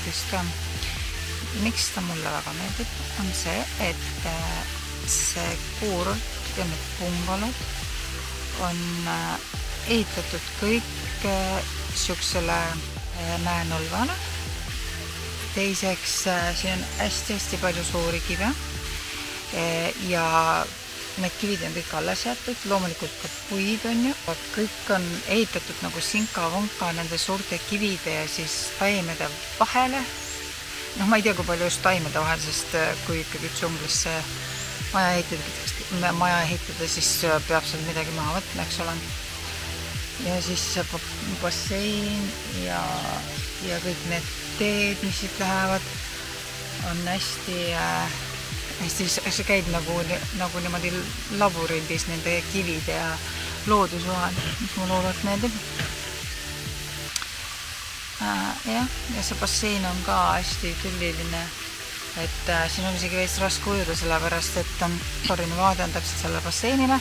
kuurordist ka. Miks ta mulle väga meeldib, on see, et see kuurord ja need bungalod on ehitatud kõik siuksele mäenolvale. Teiseks, siin on hästi palju suuri kive ja need kivid on kõik alles jäetud, loomulikult ka puid on ju. Kõik on ehitatud nagu sinka-vonka nende suurte kivide ja siis taimede vahele. Ma ei tea, kui palju just taimede vahel, sest kui ikkagi džunglisse maja ehitada, siis peab seal midagi maha võtma, eks ole. Ja siis bassein ja kõik need teed, mis siit lähevad, on hästi, see käib nagu niimoodi laburindis nende kivide ja loodusvahel, mis mulle hullult meeldib. Ja see bassein on ka hästi tülliline, et siin on isegi veits raske ujuda, sellepärast, et Torinu vaade on täpselt selle basseinile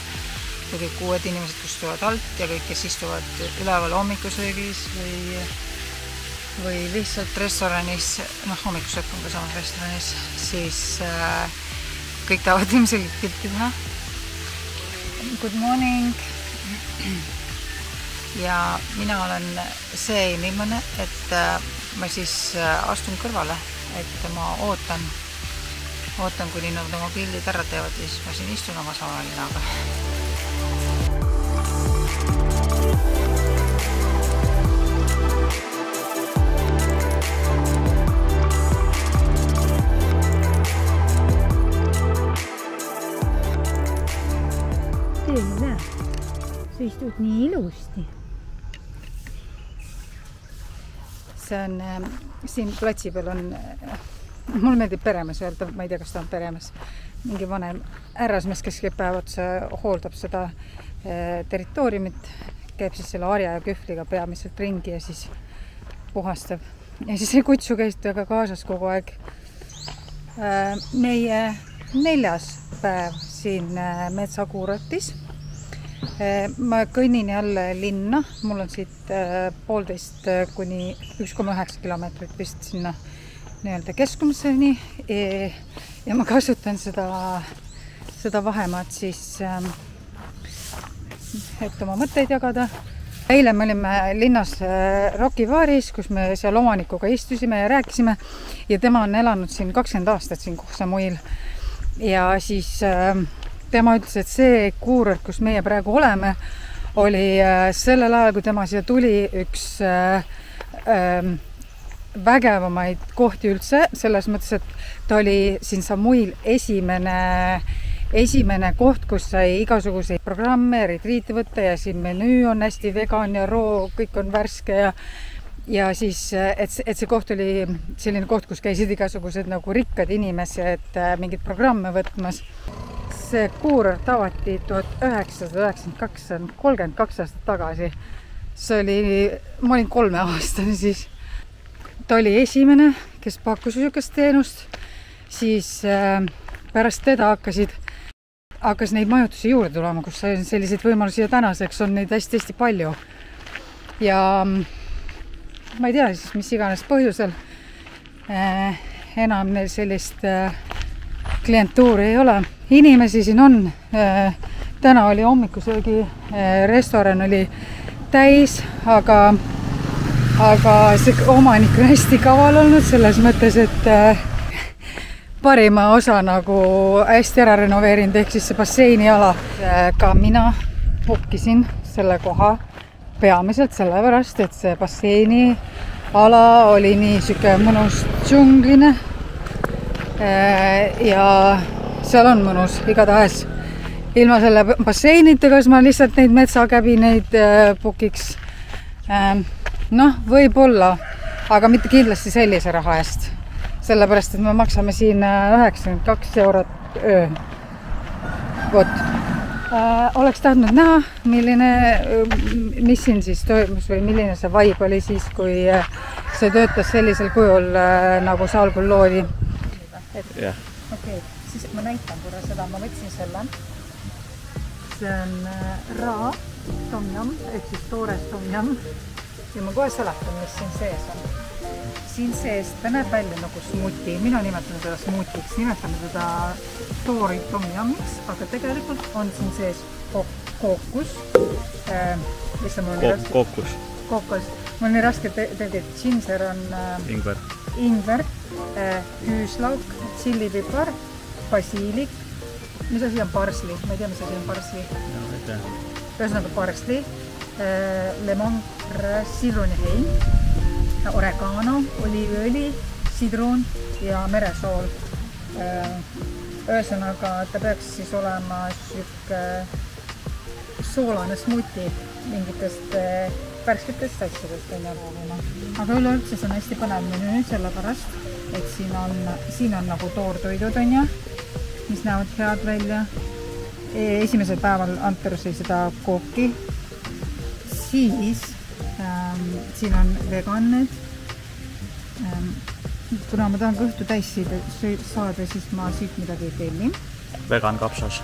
ja kõik uued inimesed istuvad alt ja kõik, kes istuvad üleval hommikusöögis või lihtsalt restoranis, hommikusöök on ka samas restoranis, siis kõik tahavad ilmselgelt pilti teha. Good morning! Ja mina olen see inimene, et ma siis astun kõrvale, et ma ootan, kuni nad oma pildid ära teevad ja siis ma siin istun oma savalinaga. Sa istud nii ilusti. See on, siin platsi peal on, mul meeldib peremees öelda, ma ei tea, kas ta on peremees, mingi vanem härrasmees, kes käib päevad, hooldab seda territooriumit, käib siis selle harja ja kühvliga peamiselt ringi ja siis puhastab. Ja siis see kutsu käis temaga kaasas kogu aeg. Meie 4. päev siin metsakuurotis. Ma kõnnin jälle linna, mul on siit 1,5 kuni 1,9 kilomeetrit vist sinna keskumiseni ja ma kasutan seda vahemaad siis, et oma mõtteid jagada. Eile me olime linnas Rokivaaris, kus me seal omanikuga istusime ja rääkisime ja tema on elanud siin 20 aastat siin Samuil ja siis tema ütles, et see kuurord, kus meie praegu oleme, oli sellel ajal, kui tema siia tuli, üks vägevamaid kohti üldse, selles mõttes, et ta oli siin Samuil esimene koht, kus sai igasuguseid programme, retriiti võtta ja siin menüü on hästi vegan ja roo, kõik on värske ja siis, et see koht oli selline koht, kus käisid igasugused nagu rikkad inimesed mingid programme võtmas. See kuurord avati 1992, 32 aastat tagasi. Ma olin 3-aastane siis. Ta oli esimene, kes pakkus niisugust teenust. Siis pärast teda hakkas neid majutusi juurde tulema, kus selliseid võimalusi ja tänaseks on neid hästi palju. Ja ma ei tea siis, mis iganes põhjusel enam neil sellist klientuuri ei ole. Inimesi siin on. Täna oli hommikusöögi restoran oli täis, aga see omanik on hästi kaval olnud selles mõttes, et parima osa nagu hästi ära renoveerinud, ehk siis see basseini ala. Ka mina hukkisin selle koha peamiselt sellepärast, et see basseini ala oli nii süke mõnus džungline ja seal on mõnus igatahes. Ilma selle basseinitega, siis ma lihtsalt neid metsakäbineid pukiks. Võib-olla, aga mitte kindlasti sellise raha eest. Sellepärast, et me maksame siin 92 eurot öö. Oleks tahtnud näha, mis siin siis toimus või milline see vibe oli siis, kui see töötas sellisel kujul, nagu see algul loodi. Okei, siis ma näitan korra seda, ma võtsin selle. See on raa, tomjam, ehk siis toores tomjam. Ja ma kohe seletan, mis siin sees on. siin sees, ta näeb välja nagu smuuti, mina nimetan teda smuutiks, nimetame teda toori tom yummiks, aga tegelikult on siin sees kookus. Kookos. Mul on nii raske teha, ginger on ingver, küüslauk, tšillipipar, basiilik, mis asi on parsli, ma ei tea, mis asi on parsli. Ühesõnaga parsli, lemongrass, sidrunihein, oregano, oliiviõli, sidrun ja meresool. Ühesõnaga, ta peaks siis olema süke soolane smuuti mingitest värsketest asjadest. Aga üleüldse see on hästi põnev menüü, sellepärast, et siin on nagu toortoidud, mis näevad head välja. Esimesel päeval Anter sõi seda kooki. Siis siin on veganid. Kuna ma tahan kõhtu täis saada, siis ma siit midagi tellin. Vegan kapsas.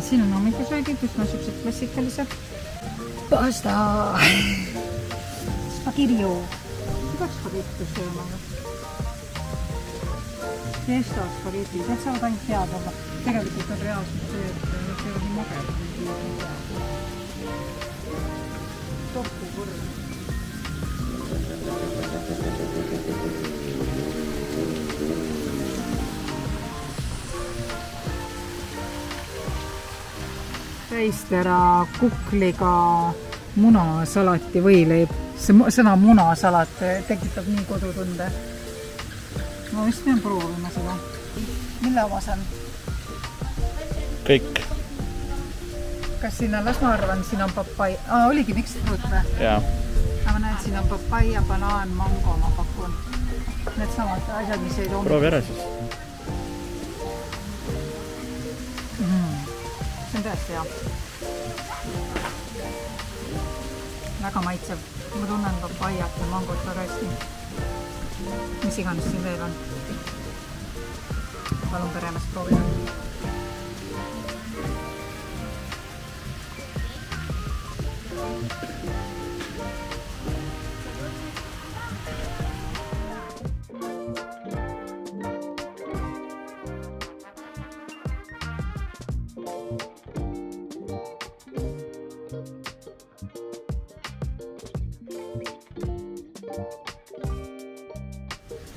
Siin on hommikusöögid, just niisugused klassikalised. Pasta! Spagirju! Kuidas spagetti sööma? Pesto spagetti, need saavad ainult head, aga tegelikult on reaalselt see, et need ei ole nii maged. Tohku võrd. Täistera kukliga munasalati võileib. See sõna munasalat tekitab nii kodutunde. Ma vist pean proovima seda. Mille omas on? Kõik. Kas siin on, las ma arvan, siin on papai. Oligi mixed fruit või? Jaa. Aga näed, siin on papaia, banaan, mango, ma pakun. Need samad asjad, mis ei toomi. Proovi ära siis. See on tõesti hea. Väga maitsev. Ma tunnen papaiat ja mangot väga hästi. Mis iganes siin veel on. Palun peremeest proovida.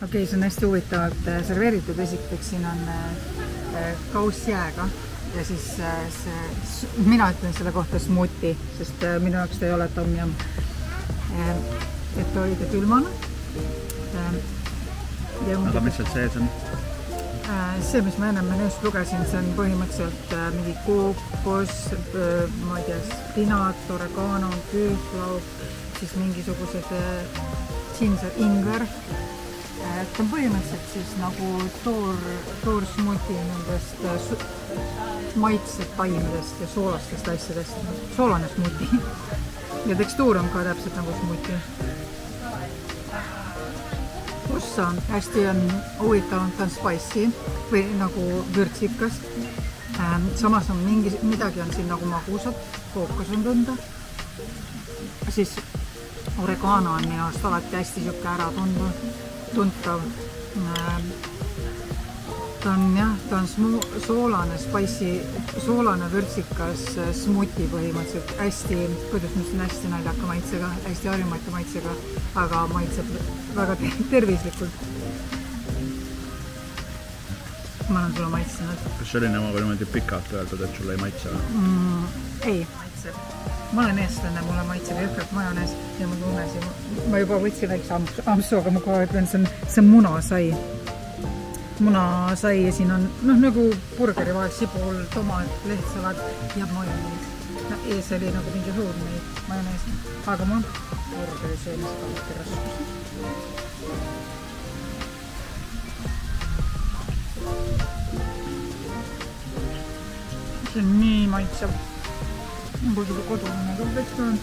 Okei, see on hästi huvitavalt serveeritud. Esiteks siin on kaussjääga ja siis mina ütlen selle kohta smuuti, sest minu jaoks ta ei ole tom yum. Et olite külmana. Aga mis seal sees on? See, mis ma enne menüüst lugesin, see on põhimõtteliselt mingi kookos, ma ei tea, spinat, oregano, küüslauk, siis mingisugused ginger, ingver. Ta on põhimõtteliselt siis nagu toor smuuti nendest maitsed taimedest ja soolastest asjadest. Soolane smuuti. Ja tekstuur on ka täpselt nagu smuuti. Ossa hästi on huvitavalt, ta on spicy või nagu vürtsikas. Samas on midagi on siin nagu magusad, kookos on tunda. Siis oregano on minu arust alati hästi siuke ära tuntav. Ta on soolane, soolane vürtsikas smuuti põhimõtteliselt. Hästi, kuidas ma ütlen, hästi naljaka maitsega, hästi harimatu maitsega, aga maitseb väga tervislikult. Ma olen sulle maitsenud. Kas see oli niimoodi pikalt öeldud, et sulle ei maitse? Ei, maitseb. Ma olen eestlane, mulle maitseb jõhkralt majonees ja ma tunnesin. Ma juba võtsin väikse ampsu, aga ma kohe ütlen, see on munasai. Munasai ja siin on nagu burgeri vahel sibul, tomat, lehtsalat ja majonees. Ees oli nagu mingi huudmeid majonees, aga ma burgeri söömisega võtti raskusi. See on nii maitsev. Nagu seda kodune kõrbeks on.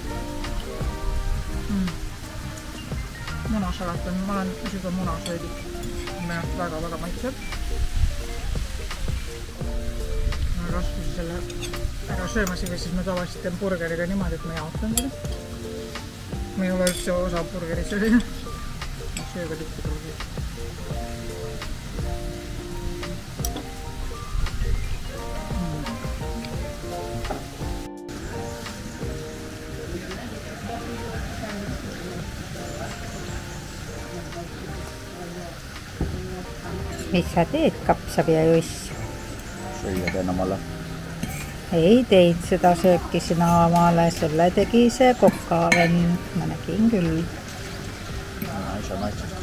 Munasalat on, ma olen juba munasöödik. Minu väga maitseb. Ma olen raskusi selle ära söömasiga, siis ma tavaliselt teen burgeriga niimoodi, et ma jaotan seda. Ma ei ole üldse osa burgeri sööda. sööga tihti pruugi. Mis sa teed, kapsab ja juss? Süüa teen omale. Ei teid seda sööbki sina omale, sulle tegi see kokavenn. Ma nägin küll. Ise maitsest.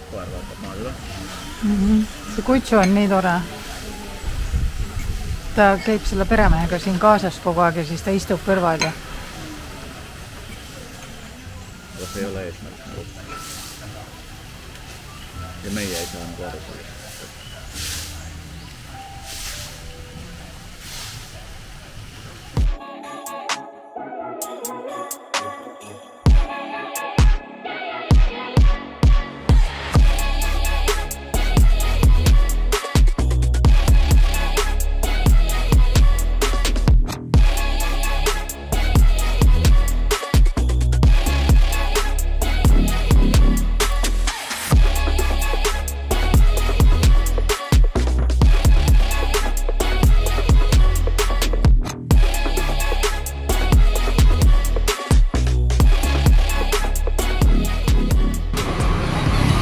Koer vaatab maal üle. See kutsu on nii tore. Ta käib selle peremehega siin kaasas kogu aeg ja siis ta istub kõrval ja See ei ole eesmärk. Ja meie ei saa nagu aru sellest.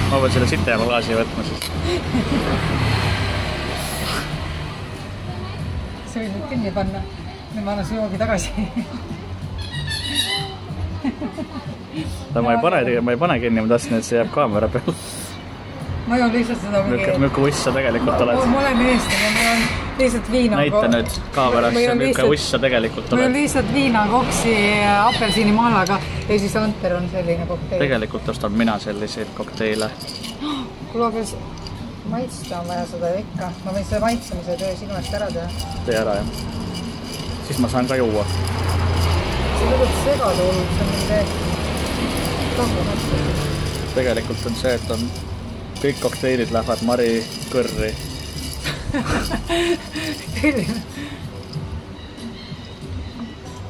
Ma pean selle sitema klaasi võtma siis. See võid nüüd kinni panna. Nüüd ma annan su joogi tagasi. Ma ei pane kinni, ma tahtsin, et see jääb kaamera peal. Ma joon lihtsalt seda Milline uss sa tegelikult oled? Ma olen eestlane, ma joon lihtsalt viina. Näita nüüd kaamerasse, milline uss sa tegelikult oled. Ma joon oled. lihtsalt viina, koksi, apelsinimaalaga ja siis Anter on selline kokteil. Tegelikult ostan mina selliseid kokteile. Kuule, aga maitsta on vaja seda ju ikka. Ma võin seda maitsemise töö sinu eest ära teha. Tee ära, jah. Siis ma saan ka juua. See lõpuks segada olnud, see on mingi kahvamatu. Tegelikult on see, et on kõik kokteilid lähevad Mari kõrri.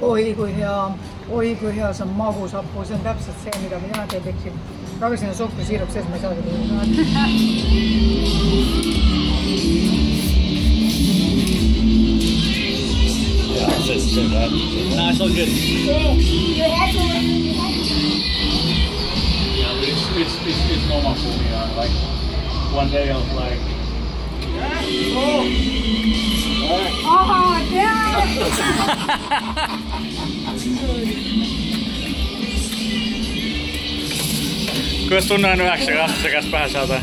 Oi kui hea, see on magusapu, see on täpselt see, mida mina teeksin. Aga siin on suhkrusiirup sees, ma ei saa seda. Yeah, it's just too bad. No, it's all good. Yeah, but it's normal for me. Like one day I was like, Oh, damn! kuidas tunne on 9-aastase käest pähe saada?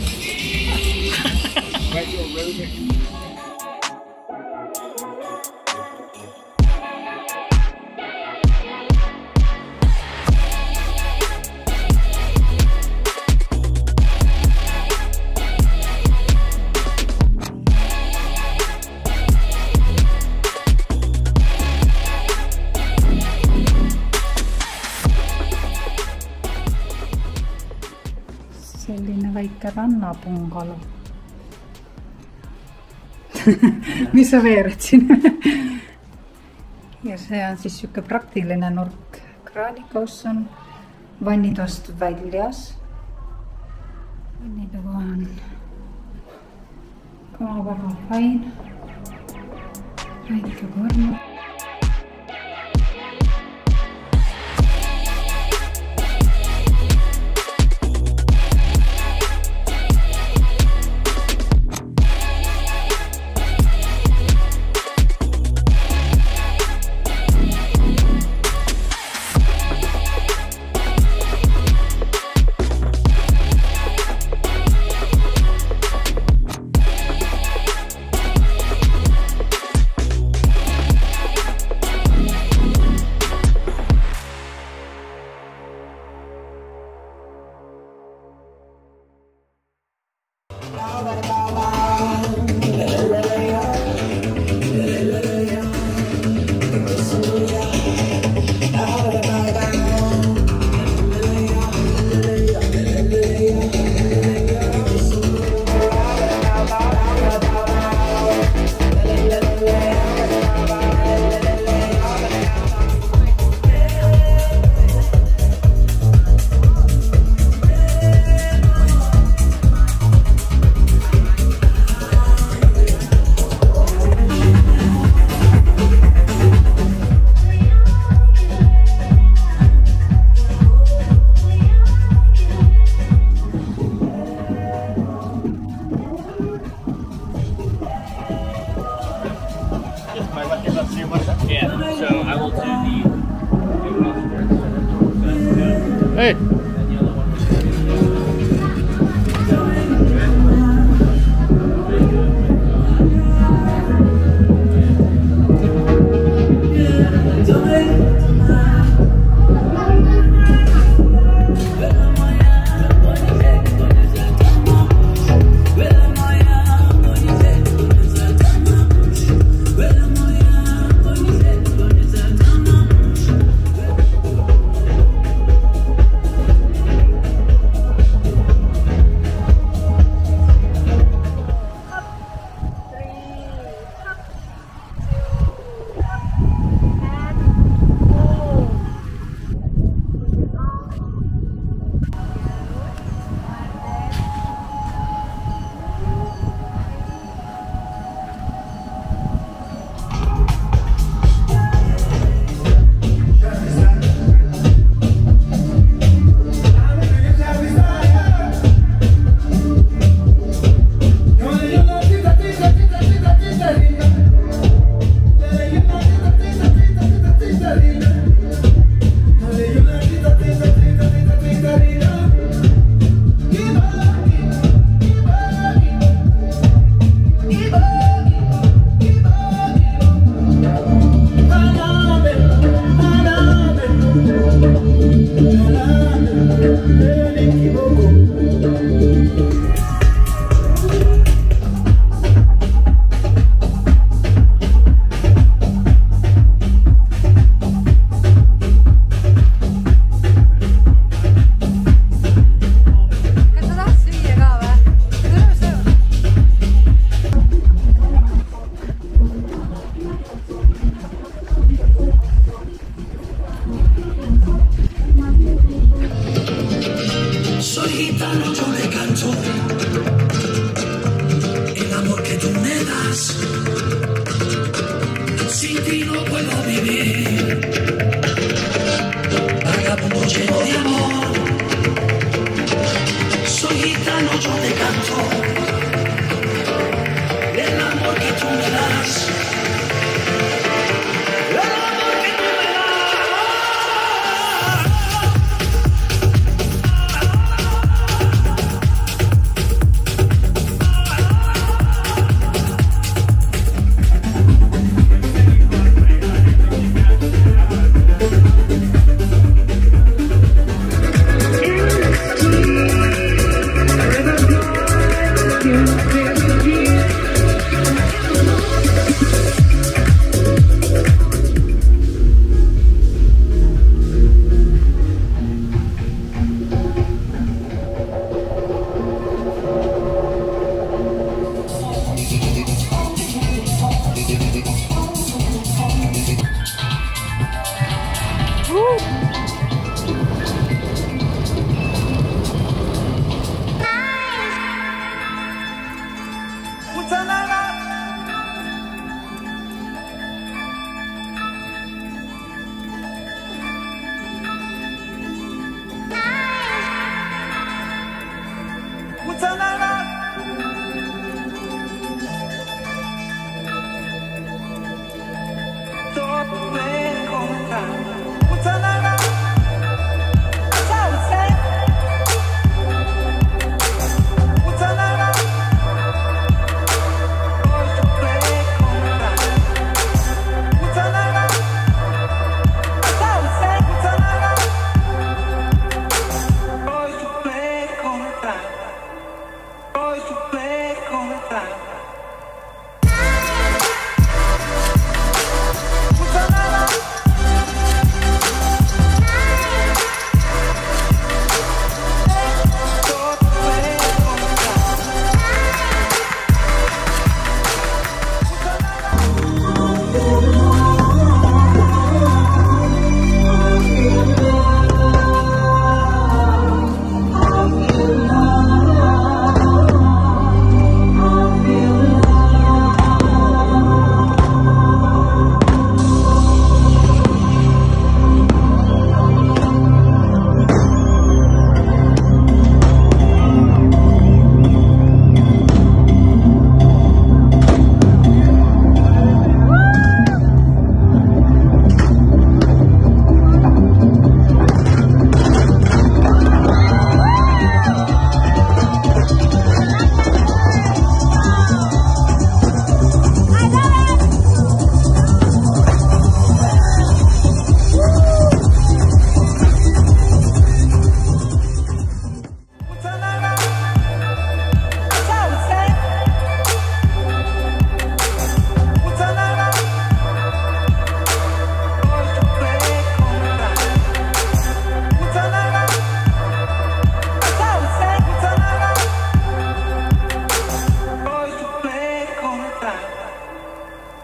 Selline väike rannapungalo. Mis sa veerad siin? Ja see on siis siuke praktiline nurk. Kraanikaus on vannitoast väljas. Vannitugu on ka väga fain. Väike kornu.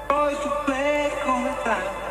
Voy a sufrir con